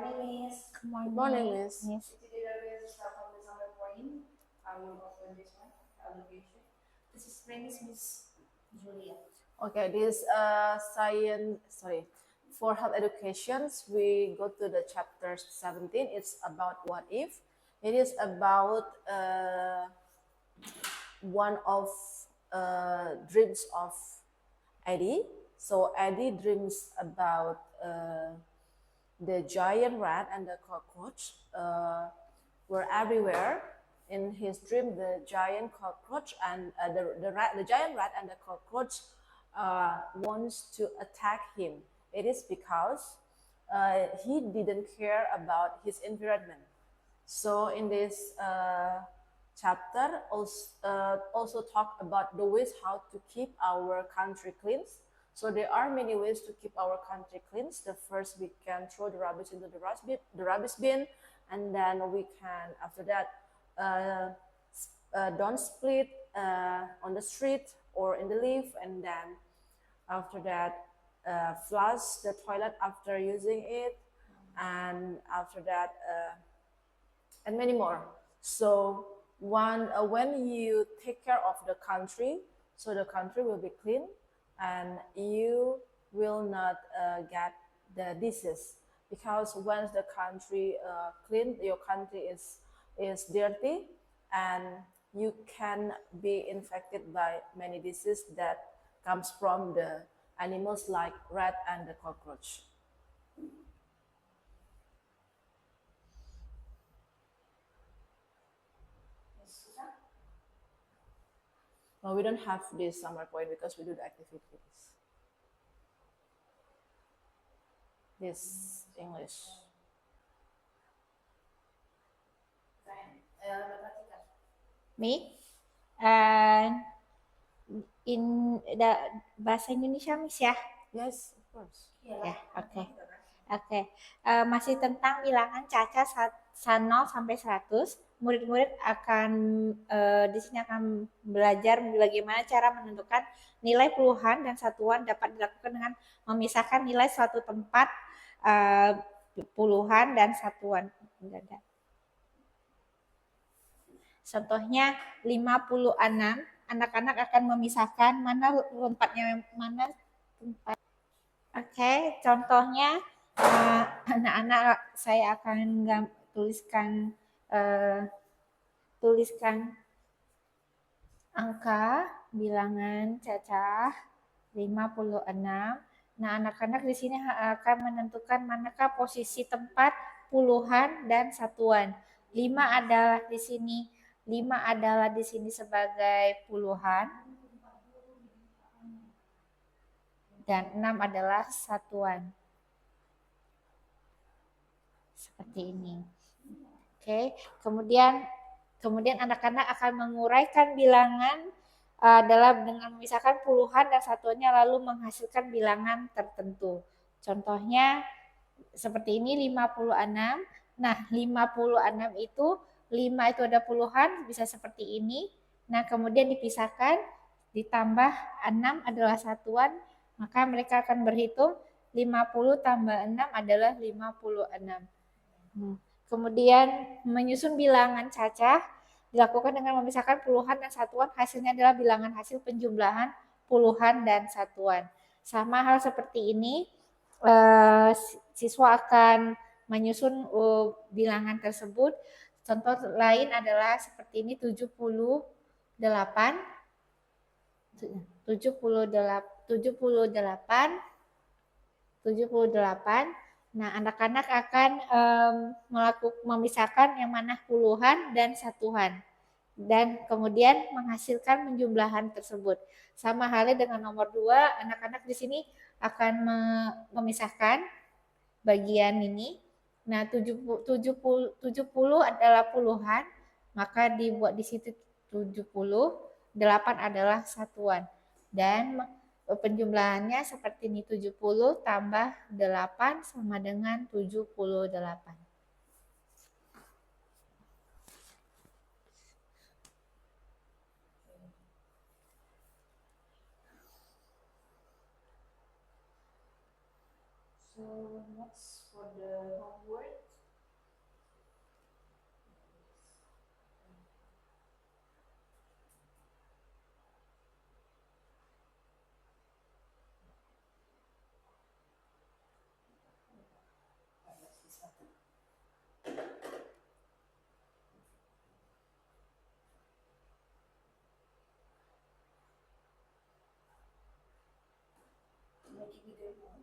morning, Miss. Good morning, Miss. Today we will start from the summary point. I will open this one, allocation. This is Miss Julia. Okay, this for health educations, we go to the chapter 17. It's about what if. It is about one of dreams of Eddie. So Eddie dreams about the giant rat and the cockroach were everywhere. In his dream, the giant cockroach and the giant rat and the cockroach wants to attack him. It is because he didn't care about his environment. So in this chapter also talk about the ways how to keep our country clean. So there are many ways to keep our country clean. The first, we can throw the rubbish into the rubbish bin, and then we can after that don't split on the street or in the lift, and then after that flush the toilet after using it, and after that and many more. So when you take care of the country, so the country will be clean, and you will not get the disease, because once the country clean, your country is dirty, and you can be infected by many diseases that comes from the animals like rat and the cockroach. No, we don't have this summer point because we do the activities. This English. Me? And in the bahasa Indonesia, Miss ya? Yes, of course. Ya, oke. Oke. Masih tentang bilangan caca 0 sampai 100. Murid-murid akan di sini akan belajar bagaimana cara menentukan nilai puluhan dan satuan dapat dilakukan dengan memisahkan nilai suatu tempat puluhan dan satuan. Contohnya 56, anak-anak akan memisahkan mana tempatnya mana tempat. Oke, contohnya anak-anak saya akan tuliskan angka bilangan cacah 56. Nah, anak-anak di sini akan menentukan manakah posisi tempat puluhan dan satuan. 5 adalah di sini sebagai puluhan dan 6 adalah satuan. Seperti ini. Oke, kemudian anak-anak akan menguraikan bilangan dengan memisahkan puluhan dan satuannya lalu menghasilkan bilangan tertentu. Contohnya seperti ini 56. Nah, 56 itu 5 itu ada puluhan, bisa seperti ini. Nah, kemudian dipisahkan, ditambah 6 adalah satuan, maka mereka akan berhitung 50 tambah 6 adalah 56. Kemudian menyusun bilangan cacah dilakukan dengan memisahkan puluhan dan satuan, hasilnya adalah bilangan hasil penjumlahan puluhan dan satuan. Sama hal seperti ini, siswa akan menyusun bilangan tersebut. Contoh lain adalah seperti ini 78. Nah, anak-anak akan memisahkan yang mana puluhan dan satuan, dan kemudian menghasilkan penjumlahan tersebut. Sama halnya dengan nomor 2, anak-anak di sini akan memisahkan bagian ini. Nah, 70 adalah puluhan, maka dibuat di situ 70, 8 adalah satuan. Dan penjumlahannya seperti ini, 70 tambah 8 sama dengan 78. So next for the homework, making bigger hole.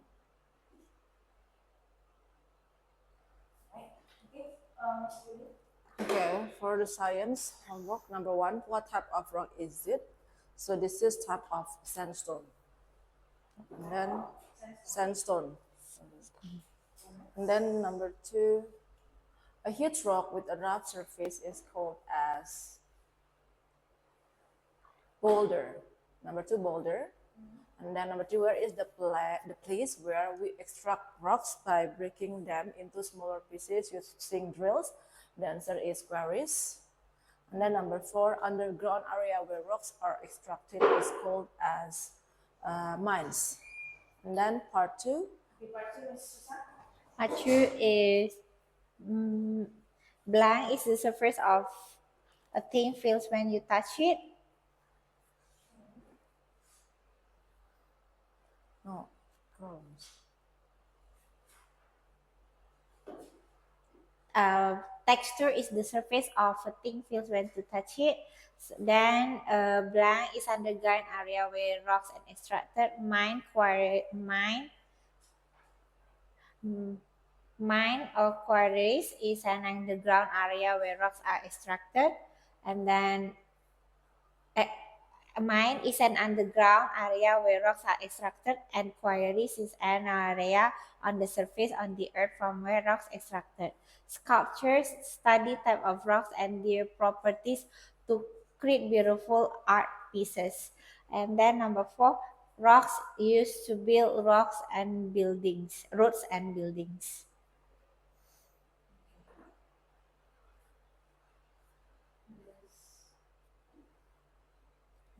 Right. Okay. Julia. Okay, for the science homework, number 1, what type of rock is it? So this is type of sandstone. And then sandstone. And then number 2, a huge rock with a rough surface is called as boulder. Number 2, boulder. And then number 3, where is the place where we extract rocks by breaking them into smaller pieces using drills? The answer is quarries. And then number 4, underground area where rocks are extracted is called as mines. And then part 2. Okay, part 2 is Susan. Part 2 is blank is the surface of a thing feels when you touch it. No, crumbs. Texture is the surface of a thing feels when to touch it. Then blank is underground area where rocks are extracted. Mine or quarries is an underground area where rocks are extracted. And then a mine is an underground area where rocks are extracted, and quarries is an area on the surface on the earth from where rocks extracted. Sculptures study type of rocks and their properties to create beautiful art pieces. And then number 4, rocks used to build roads and buildings.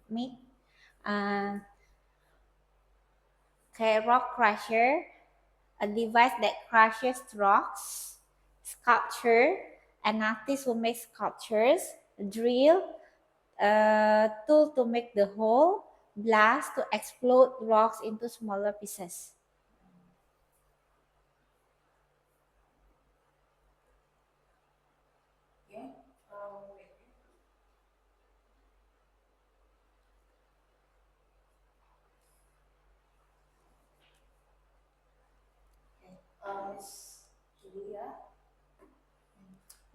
Me. Rock crusher, a device that crushes rocks. Sculpture, an artist who makes sculptures. Drill, a tool to make the hole. Blast, to explode rocks into smaller pieces. Okay. Wait. Okay. Miss Julia.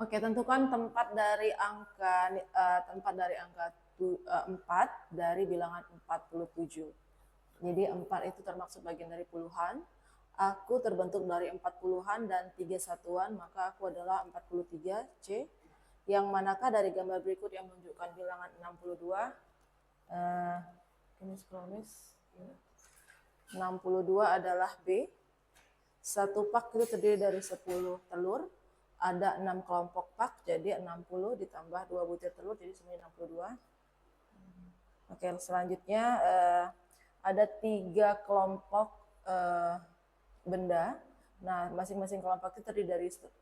Oke, tentukan tempat dari angka 4 dari bilangan 47. Jadi 4 itu termasuk bagian dari puluhan. Aku terbentuk dari 4 puluhan dan 3 satuan, maka aku adalah 43 C. Yang manakah dari gambar berikut yang menunjukkan bilangan 62? Can you scroll this? 62 adalah B. Satu pak itu terdiri dari 10 telur. Ada 6 kelompok pak, jadi 60 ditambah 2 butir telur, jadi semuanya 62. Oke, selanjutnya ada 3 kelompok benda. Nah, masing-masing kelompok itu terdiri dari 10.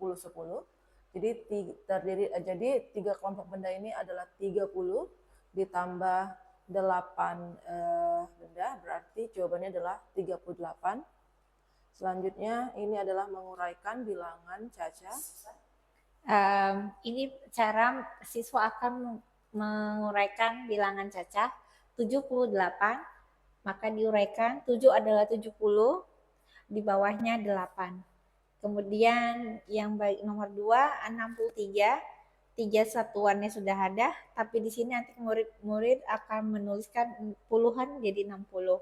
Jadi 3 kelompok benda ini adalah 30 ditambah 8 benda, berarti jawabannya adalah 38. Selanjutnya ini adalah menguraikan bilangan Caca. Ini cara siswa akan menguraikan bilangan Caca. 78, maka diuraikan 7 adalah 70, di bawahnya 8. Kemudian yang baik nomor 2, 63, 3 satuannya sudah ada, tapi di sini nanti murid akan menuliskan puluhan jadi 60.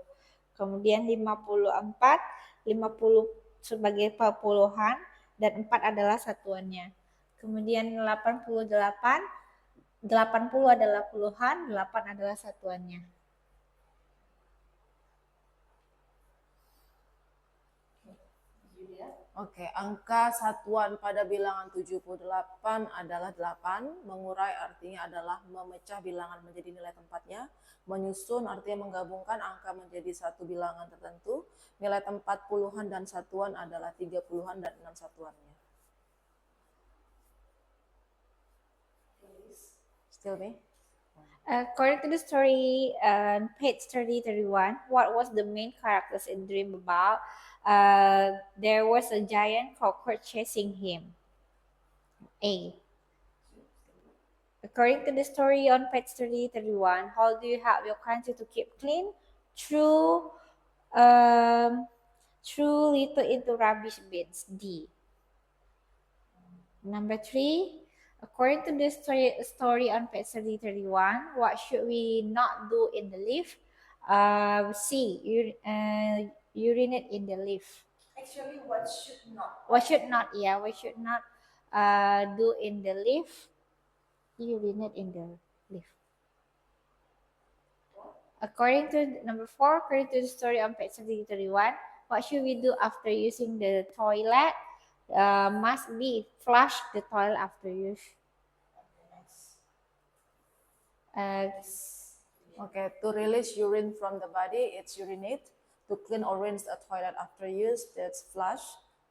Kemudian 54, 50 sebagai puluhan dan 4 adalah satuannya. Kemudian 88, 80 adalah puluhan, 8 adalah satuannya. Oke, angka satuan pada bilangan 78 adalah 8. Mengurai artinya adalah memecah bilangan menjadi nilai tempatnya. Menyusun artinya menggabungkan angka menjadi satu bilangan tertentu. Nilai tempat puluhan dan satuan adalah 3 puluhan dan 6 satuannya. Still me? According to the story on page 30-31, what was the main characters in dream about? There was a giant cockroach chasing him. A. According to the story on page 30-31, how do you help your country to keep clean? Through threw little into rubbish bins. D. Number 3, according to the story on page 31, what should we not do in the lift? C. Urinate in the lift. Actually, what should not? What should not? Yeah, we should not do in the lift. Urinate in the lift. According to number 4, according to the story on page 31, what should we do after using the toilet? Must be flush the toilet after use. Okay, to release urine from the body, it's urinate. To clean or rinse a toilet after use, that's flush.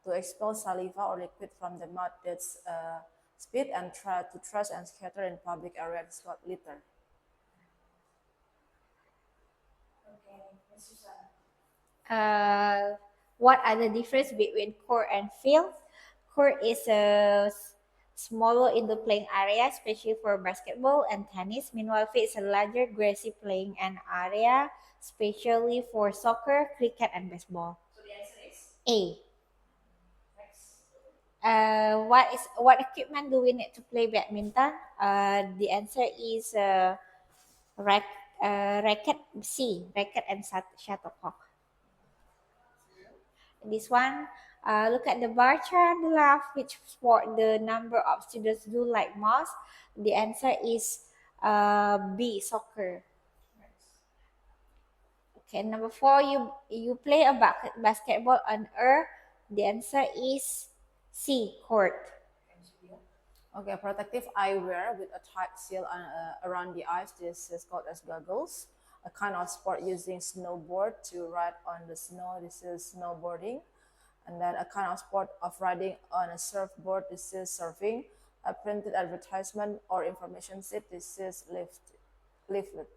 To expel saliva or liquid from the mouth, that's spit. And try to trash and scatter in public areas, it's called litter. Okay, Miss Susan. What are the difference between court and field? Court is smaller in the playing area, especially for basketball and tennis. Meanwhile, field is a larger grassy playing area, especially for soccer, cricket, and baseball. So the answer is A. next. What equipment do we need to play badminton? The answer is racket. C. Racket and shuttlecock. This one, look at the bar chart on the left, which sport the number of students do like most. The answer is B. Soccer. Okay, number 4, you play a basketball on earth. The answer is C. Court. Okay, protective eyewear with a tight seal around the eyes. This is called as goggles. A kind of sport using snowboard to ride on the snow. This is snowboarding. And then a kind of sport of riding on a surfboard. This is surfing. A printed advertisement or information sheet. This is leaflet.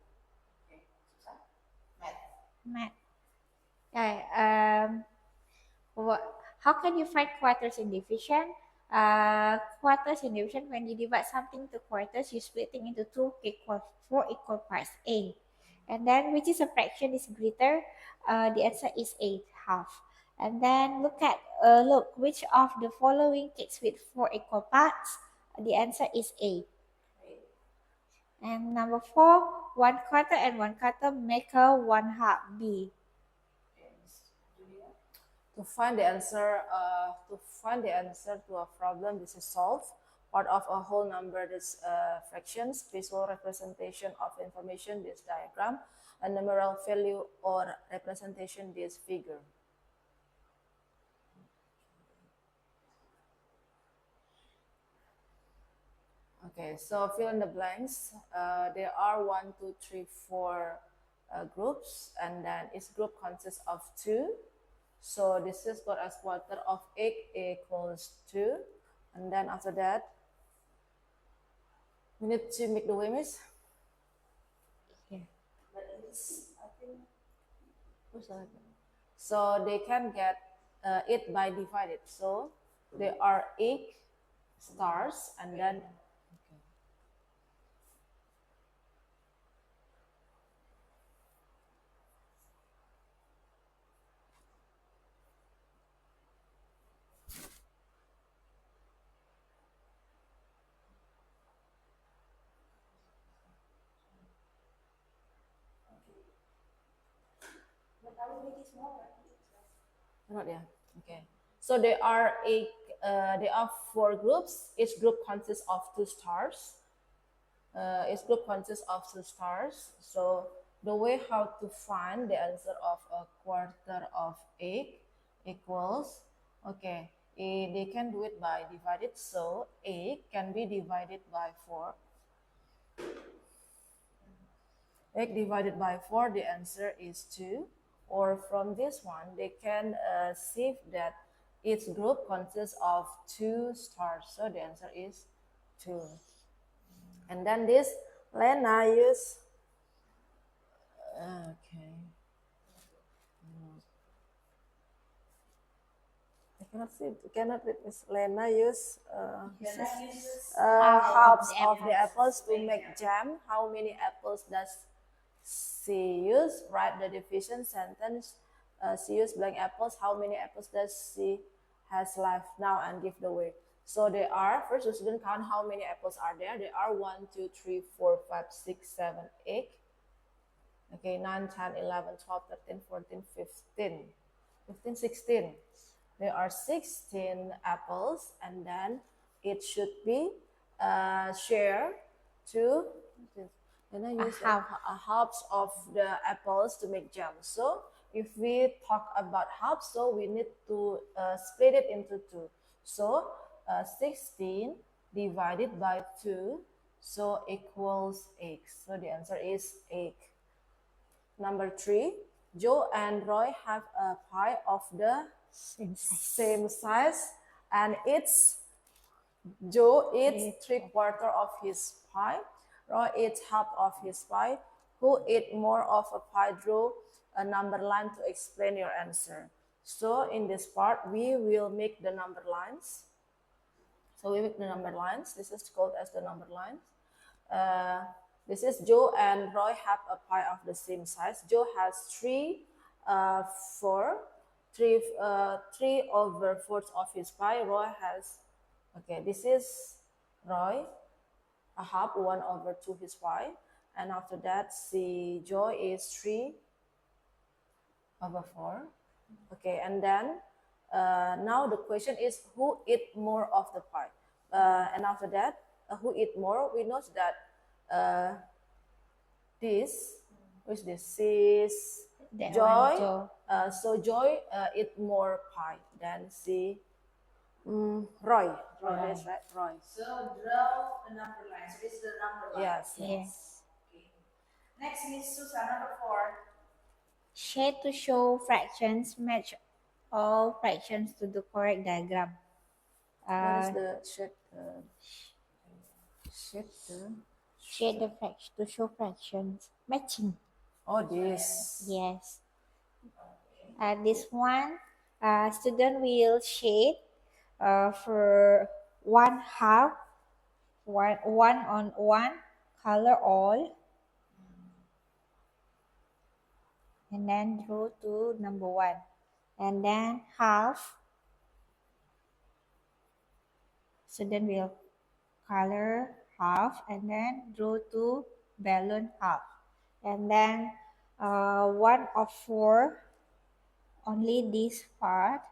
Okay, Susan. Math. Matt. Okay. How can you find quarters in division? Quarters in division, when you divide something to quarters, you split it into four equal parts. A. And then which is a fraction is greater? The answer is 8, half. And then look which of the following takes with 4 equal parts? The answer is A. And number 4, 1/4 and 1/4 make a 1/2. B. Okay, Miss Julia. To find the answer to a problem, this is solve. Part of a whole number, this fractions, visual representation of information, this diagram, a numeral value or representation, this figure. Okay, so fill in the blanks. There are 1, 2, 3, 4 groups, and then each group consists of 2. So this is called as quarter of 8 equals 2. And then after that, we need to make the way, miss. But it is, I think, So they can get it by divided. So there are 8 stars, and then but I will make it smaller. not yeah. Okay. So there are 4 groups. Each group consists of 2 stars. Each group consists of 2 stars. So the way how to find the answer of a quarter of 8 equals, okay, they can do it by divided. So 8 can be divided by 4. 8 divided by 4, the answer is 2. Or from this one, they can see that each group consists of 2 stars. So the answer is 2. And then this, Lena use, okay. I cannot read this. Lena use halves of the apples to make jam. How many apples does she use? Write the division sentence she use blank apples. How many apples does she has left now and give the way? So there are, first the student count how many apples are there. There are 1, 2, 3, 4, 5, 6, 7, 8. Okay, 9, 10, 11, 12, 13, 14, 15. 15, 16. There are 16 apples, and then it should be shared to, and I use half. halves of the apples to make jam. So if we talk about half, so we need to split it into two. So 16 divided by 2, so equals 8. So the answer is 8. Number 3, Joe and Roy have a pie of the same size, and it's Joe eats 3/4 of his pie. Roy eats half of his pie. Who eat more of a pie? Draw a number line to explain your answer. So in this part, we will make the number lines. So we make the number lines. This is called as the number lines. This is Joe and Roy have a pie of the same size. Joe has 3 over 4 of his pie. Roy has, okay, this is Roy, a half 1 over 2 his pie. And after that, see Joe is 3 over 4. Okay, and then now the question is who eat more of the pie? And after that, who eat more? We know that this, which this is That Joy. one, Joe. So Joy eat more pie than see Roy. Roy, that's right, Roy. So draw a number line. So this is the number line. Yes. Yes. Okay. Next, Miss Susan, number 4. Shade to show fractions match all fractions to the correct diagram. What is the shade? Shade the fraction to show fractions matching. Oh, this. Yes. This one, student will shade for 1/2, one on one, color all, and then draw to number 1, and then half. Student will color half and then draw to balloon half, and then 1/4, only this part.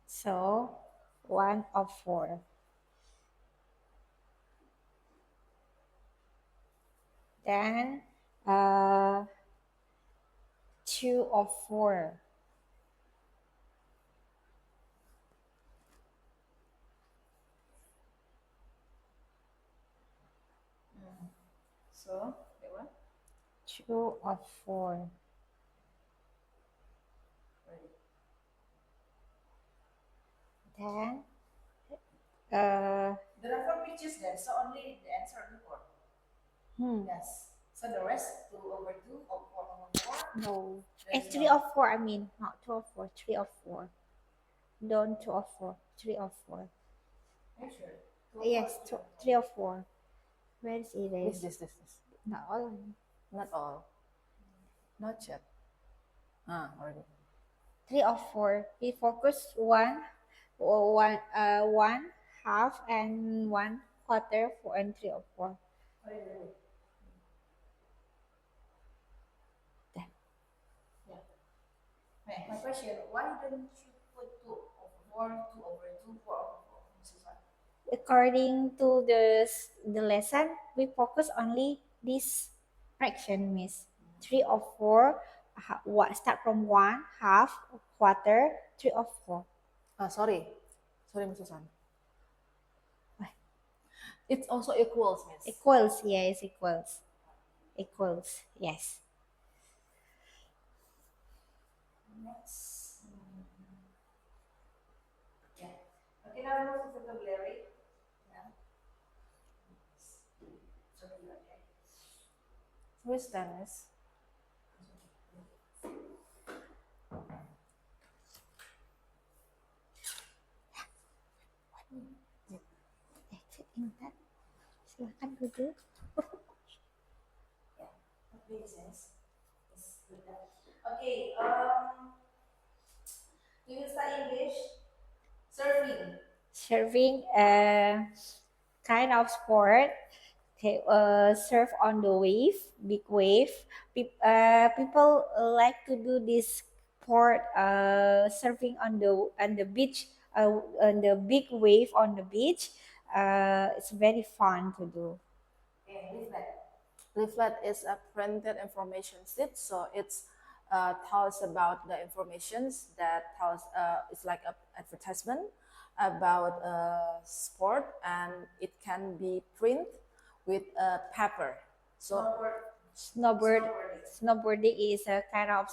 So 1/4. Then 2/4. So, that one. 2/4. Then There are 4 pictures there, so only the answer is 4. Yes. So the rest 2 over 2 or 4 over 4. no, There's it's 3/4. I mean, not 2/4. 3/4. Don't 2/4. 3/4. Are you sure? 2 or Yes, 4? 3/4. Where is erase? This. Not all. Not all. Not yet. Already. 3/4. We focus one half and 1/4 for and 3/4. Wait. There. Yeah. Wait, my question, why don't you put 2 over 4, 2 over 2, 4 over 4? Susan? According to the lesson, we focus only this fraction, miss. 3/4. What start from 1/2, 1/4, 3/4. Sorry, Miss Susan. Why? It's also equals, Miss. Equals, yes, equals. Equals, yes. Next. Yeah. Okay, now move to vocabulary. Yeah. Vocabulary. Who is that, Miss? Intan, silakan duduk. Makes sense. It's good. Okay. We will start English. Surfing. Surfing, kind of sport. Okay, surf on the wave, big wave. People like to do this sport, surfing on the beach, on the big wave on the beach. It's very fun to do. Okay. Leaflet. Leaflet is a printed information sheet, so it's tells about the informations that tells it's like a advertisement about sport, and it can be print with paper. So Snowboard. Snowboard, snowboarding is a kind of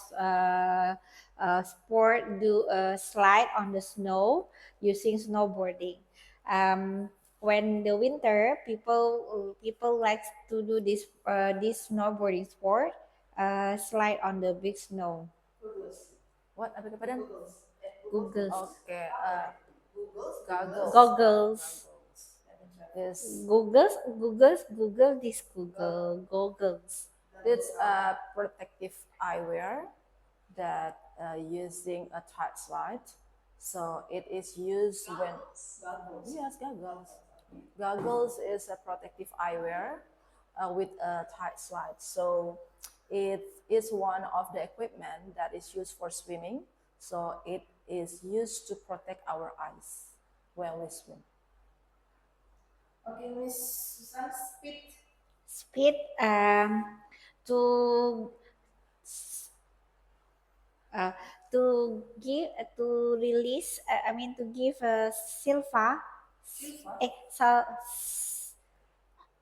sport. Do a slide on the snow using snowboarding. When the winter, people like to do this snowboarding sport. Slide on the big snow. Googles. what apa kepada? Googles. Googles, Okay, Googles. goggles. goggles, This Google this goggles. it's a protective eyewear that using a tight slide. So it is used when Goggles. yes, goggles. Goggles is a protective eyewear with a tight slide. So it is one of the equipment that is used for swimming. So it is used to protect our eyes when we swim. Okay, Miss Susan, speed. Speed, to uh, to release, I mean to give a silver, Silver.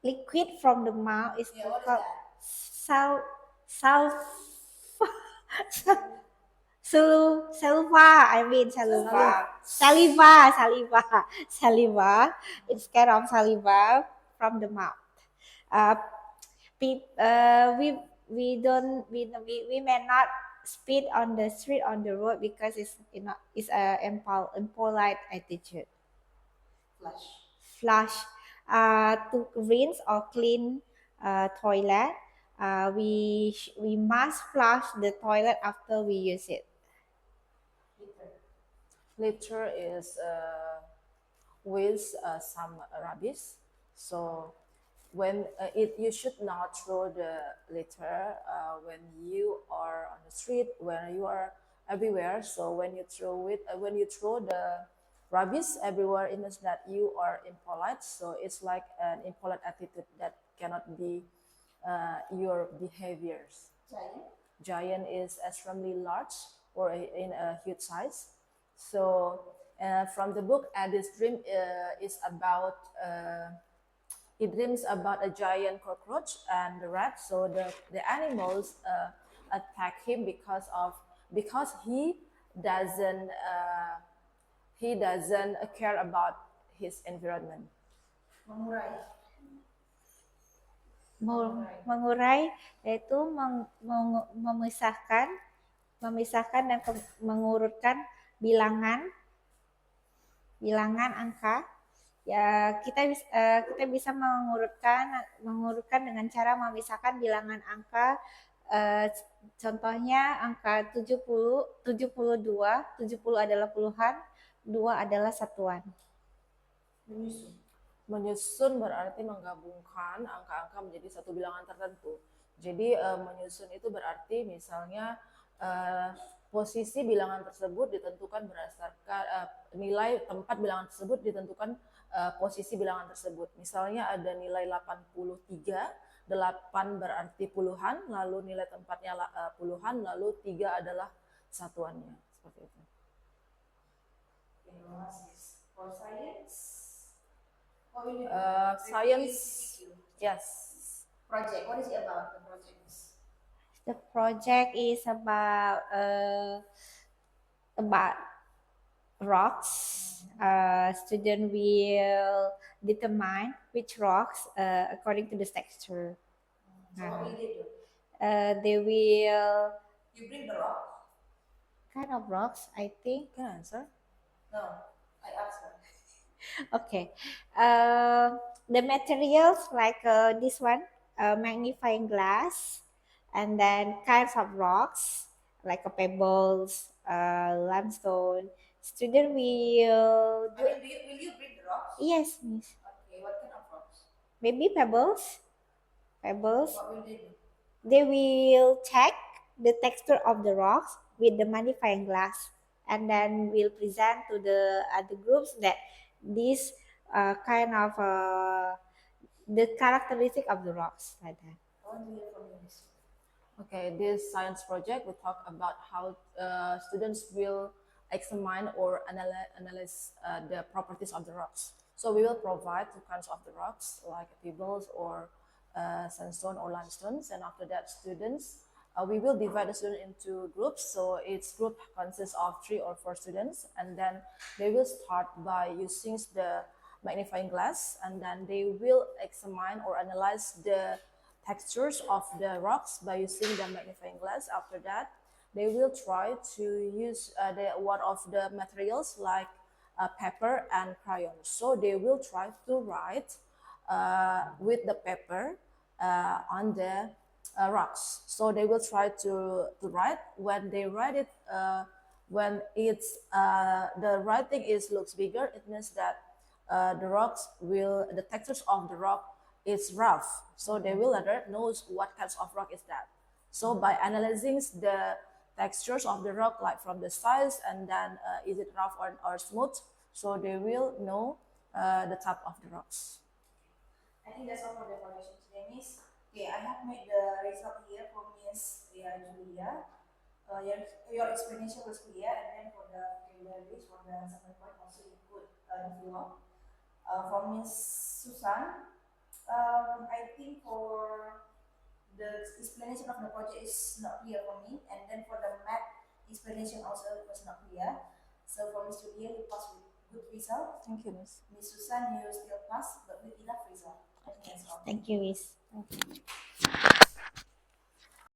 liquid from the mouth is Yeah, what is called that? sal sal saliva, I mean saliva, saliva. It's kind of saliva from the mouth. Uh, we don't we may not speed on the street on the road because it's a impolite attitude. Flush. Flush, to rinse or clean toilet. We must flush the toilet after we use it. Litter. Litter is with some rubbish. So when you should not throw the litter when you are on the street, when you are everywhere. So when you throw it, when you throw the rubbish everywhere, it means that you are impolite. So it's like an impolite attitude that cannot be your behaviors. Giant. Giant is extremely large or in a huge size. So from the book, Addie's dream is about he dreams about a giant cockroach and the rat. So the animals attack him because he doesn't care about his environment. Mengurai. Mengurai yaitu memisahkan dan mengurutkan bilangan angka. Ya, kita bisa mengurutkan dengan cara memisahkan bilangan angka. Contohnya angka 70, 72 adalah puluhan, 2 adalah satuan. Menyusun berarti menggabungkan angka-angka menjadi satu bilangan tertentu. Jadi menyusun itu berarti misalnya posisi bilangan tersebut ditentukan berdasarkan nilai tempat bilangan tersebut ditentukan posisi bilangan tersebut. Misalnya ada nilai 83, 8 berarti puluhan, lalu nilai tempatnya puluhan, lalu 3 adalah satuannya. Seperti itu. For science. Science, yes. Project. What is it about? The project. The project is about rocks. Student will determine which rocks according to the texture. So what will they do? They will You bring the rock? kind of rocks, I think. Can I answer? No, I asked her. Okay. The materials like this one, magnifying glass, and then kinds of rocks like a pebbles, limestone. Student will do. Will you bring the rocks? Yes, miss. Okay, what kind of rocks? Maybe pebbles. Pebbles. What will they do? They will check the texture of the rocks with the magnifying glass, and then will present to the other groups that this kind of the characteristic of the rocks like that. I want to hear from you, Miss. Okay, this science project we talk about how students will examine or analyze the properties of the rocks. So we will provide two kinds of the rocks like pebbles or sandstone or limestones, and after that students we will divide the students into groups. So each group consists of 3 or 4 students, and then they will start by using the magnifying glass, and then they will examine or analyze the textures of the rocks by using the magnifying glass. After that, they will try to use one of the materials like paper and crayons. So they will try to write with the paper on the rocks. So they will try to write. When they write it, when it's the writing looks bigger, it means that the textures of the rock is rough. So they will later knows what kinds of rock is that. So by analyzing the textures of the rock, like from the size and then is it rough or smooth, so they will know the type of the rocks. I think that's all for the evaluation today, Miss. Okay, I have made the result here for Miss Julia. Your explanation was clear, and then for the vocabularies, for the second point, also you put the below. For Miss Susan, I think for the explanation of the project is not clear for me, and then for the math explanation also was not clear. So for Miss Julia, you passed with good result. Thank you, Miss. Miss Susan, you still pass, but with enough result. I think that's all. Thank you, miss. Thank you.